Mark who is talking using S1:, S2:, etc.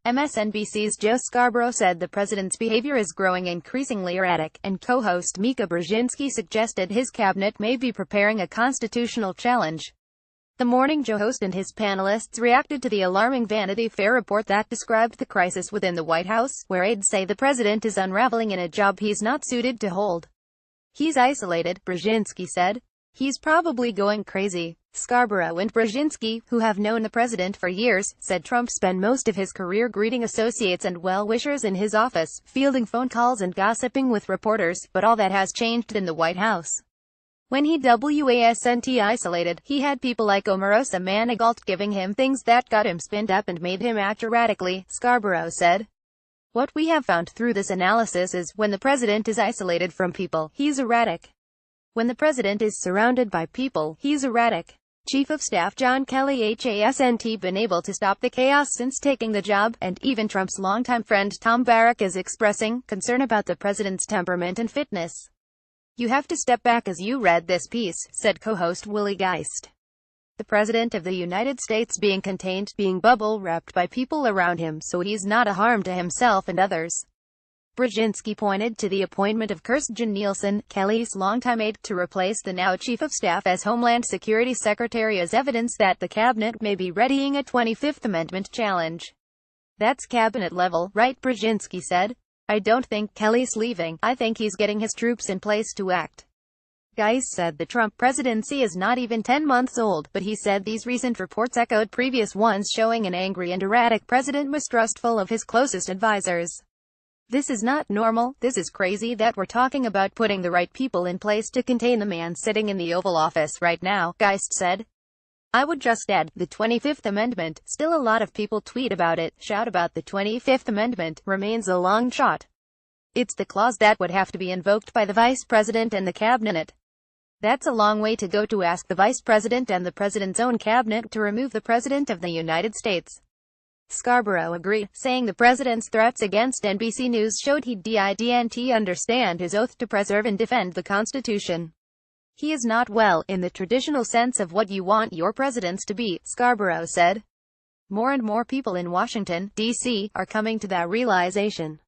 S1: MSNBC's Joe Scarborough said the president's behavior is growing increasingly erratic, and co-host Mika suggested his cabinet may be preparing a constitutional challenge. The Morning Joe host and his panelists reacted to the alarming Vanity Fair report that described the crisis within the White House, where aides say the president is unraveling in a job he's not suited to hold. "He's isolated," Brzezinski said. "He's probably going crazy." Scarborough and Brzezinski, who have known the president for years, said Trump spent most of his career greeting associates and well-wishers in his office, fielding phone calls and gossiping with reporters, but all that has changed in the White House. When he wasn't isolated, he had people like Omarosa Manigault giving him things that got him spinned up and made him act erratically, Scarborough said. "What we have found through this analysis is, when the president is isolated from people, he's erratic. When the president is surrounded by people, he's erratic." Chief of Staff John Kelly hasn't been able to stop the chaos since taking the job, and even Trump's longtime friend Tom Barrack is expressing concern about the president's temperament and fitness. "You have to step back as you read this piece," said co-host Willie Geist. "The President of the United States being contained, being bubble-wrapped by people around him, so he's not a harm to himself and others." Brzezinski pointed to the appointment of Kirstjen Nielsen, Kelly's longtime aide, to replace the now Chief of Staff as Homeland Security Secretary as evidence that the cabinet may be readying a 25th Amendment challenge. "That's cabinet level, right?" Brzezinski said. "I don't think Kelly's leaving. I think he's getting his troops in place to act." Geist said the Trump presidency is not even 10 months old, but he said these recent reports echoed previous ones showing an angry and erratic president mistrustful of his closest advisors. "This is not normal. This is crazy that we're talking about putting the right people in place to contain the man sitting in the Oval Office right now," Geist said. "I would just add, the 25th Amendment, still a lot of people tweet about it, shout about the 25th Amendment, remains a long shot. It's the clause that would have to be invoked by the Vice President and the Cabinet. That's a long way to go to ask the Vice President and the President's own Cabinet to remove the President of the United States." Scarborough agreed, saying the president's threats against NBC News showed he didn't understand his oath to preserve and defend the Constitution. "He is not well, in the traditional sense of what you want your presidents to be," Scarborough said. More and more people in Washington, D.C., are coming to that realization.